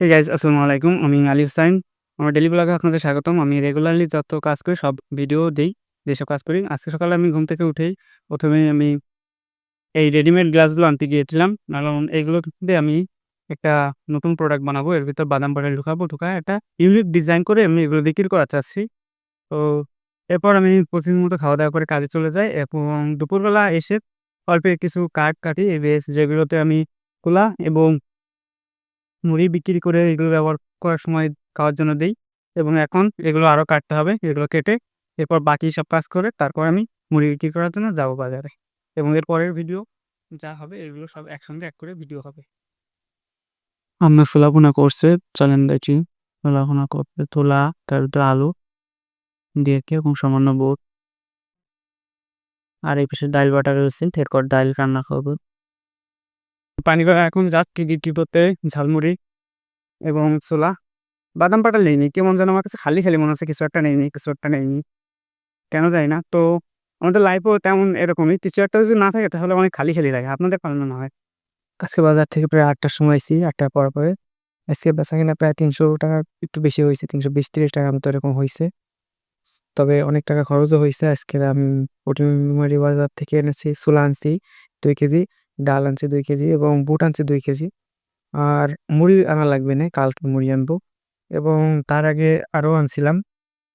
Hey guys আসসালামু আলাইকুম। আমি আলী হুসাইন। আমার ডেইলি ব্লগে আপনাদের স্বাগতম। আমি রেগুলারলি যত কাজ করি সব ভিডিও দেই, যেসব কাজ করি। আজকে সকালে আমি ঘুম থেকে উঠেই ১ম এই আমি এই রেডিমেড গ্লাসগুলো আনতে গিয়েছিলাম। কারণ এগুলো দিয়ে আমি একটা নতুন প্রোডাক্ট বানাবো। এর ভিতর বাদাম পাউডার ঢুকাবো, ঢুকায়ে একটা ইউনিক ডিজাইন করে আমি এগুলো বিক্রি করা চাচ্ছি। তো এরপর আমি প্রতিদিন মতো খাওয়া-দাওয়া করে কাজে চলে যাই এবং দুপুরবেলা এসে অল্প কিছু কাঠ কাটি, এই যেগুলোতে আমি কলা এবং মুড়ি বিক্রি করে এগুলো ব্যবহার করার সময় খাওয়ার জন্য দেই এবং এখন এগুলো আরো কাটতে হবে। এগুলো কেটে এরপর বাকি সব কাজ করে তারপর আমি মুড়ি বিক্রি করার জন্য যাবো বাজারে এবং এর পরের ভিডিও যা হবে এগুলো সব একসঙ্গে এক করে ভিডিও হবে। আম্মা ছোলা ভুনা করছে, চলেন দেখি। ছোলা ভুনা করতে ছোলা, তার ভিতরে আলু দিয়ে এবং সামান্য বুট আর এই পাশে ডাইল বাটা রয়েছে। এরপর ডাইল রান্না করবো। পানি করা এখন জাস্ট বিক্রি করতে ঝালমুড়ি এবং ছোলা। বাদাম পাটা নেইনি। কেমন যেন আমার কাছে খালি, খালি মনে হচ্ছে কিছু একটা নেইনি, কিছু একটা নেইনি। কেন জানি না। তো আমাদের লাইফেও তেমন এরকমই। কিছু একটা যদি না থাকে তাহলে অনেক খালি, খালি লাগে। আপনাদের কেমন মনে হয়? আজকে বাজার থেকে প্রায় ৮ টার সময় আইছি। ৮ টার পরে। আজকে বেচাকেনা প্রায় ৳৩০০ একটু বেশি হইছে। ৳৩২০-৳৩০ মতো এরকম হইছে। তবে অনেক টাকা খরচও হইছে। আজকে আমি পটিমারি বাজার থেকে এনেছি ছোলা আনছি ২ কেজি, ডাল আনছি ২ কেজি এবং বুট আনছি ২ কেজি। আর মুড়ি আনা লাগবে না, কালকে মুড়ি আনবো এবং তার আগে আরও আনছিলাম।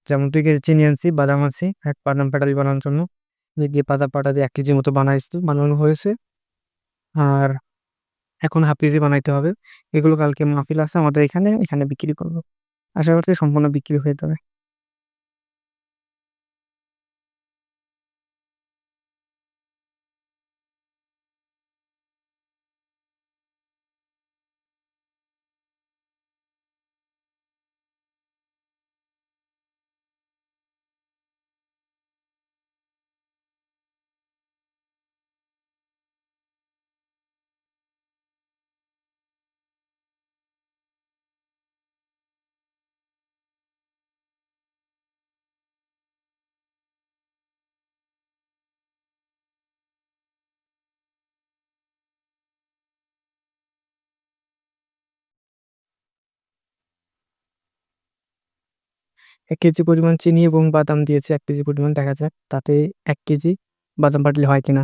যেমন ২ কেজি চিনি আনছি, বাদাম আনছি, বাদাম পেটালি বানানোর জন্য। দিয়ে বাদাম পাটা দিয়ে ১ কেজির মতো বানানো হয়েছে। আর এখন ১/২ কেজি বানাইতে হবে। এগুলো কালকে মাহফিল আছে আমাদের এখানে, এখানে বিক্রি করব। আশা করছি সম্পূর্ণ বিক্রি হয়ে যাবে। এক কেজি পরিমাণ চিনি এবং বাদাম দিয়েছি ১ কেজি পরিমাণ। দেখা যাক তাতে ১ কেজি বাদাম পাটালি হয় কিনা।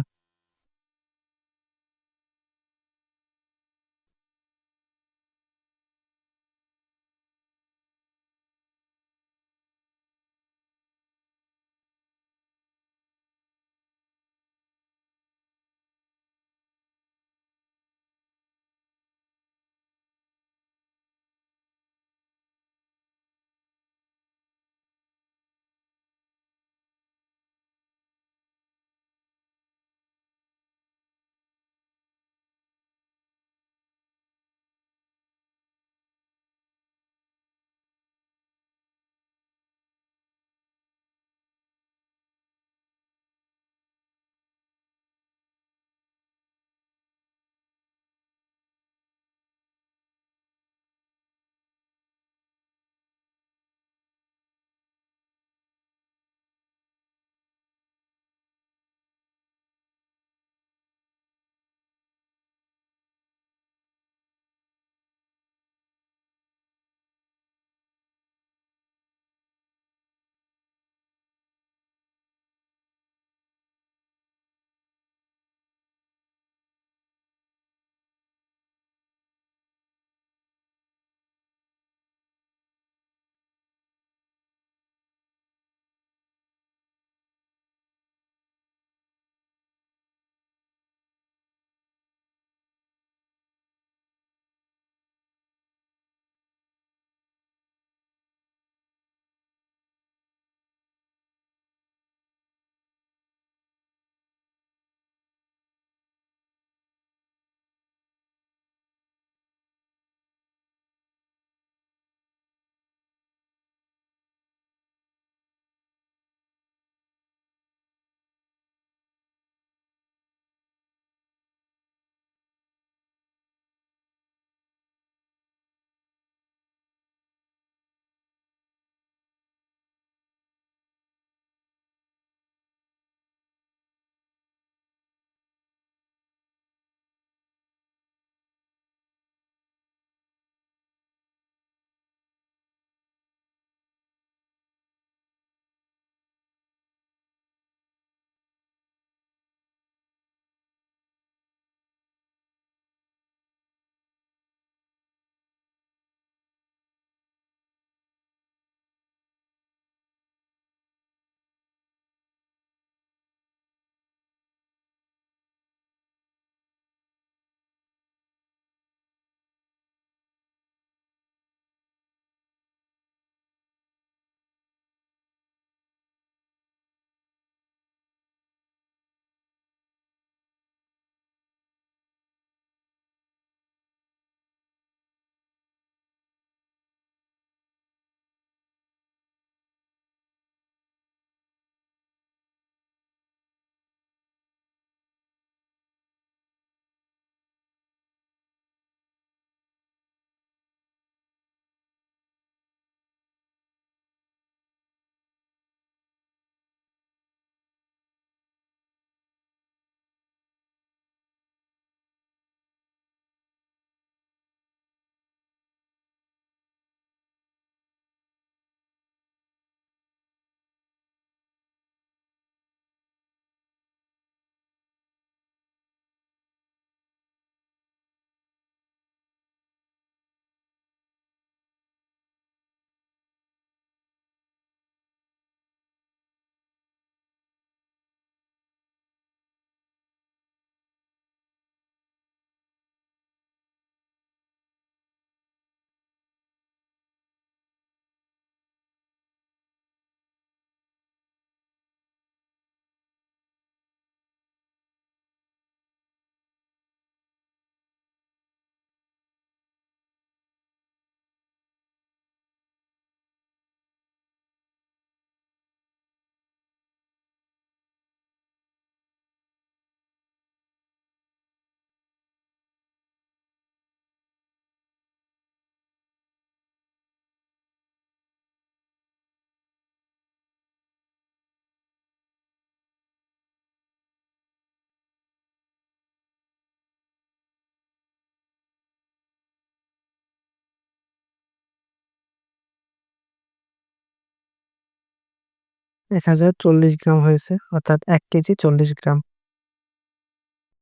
1040 গ্রাম হয়েছে, অর্থাৎ 1 কেজি 40 গ্রাম।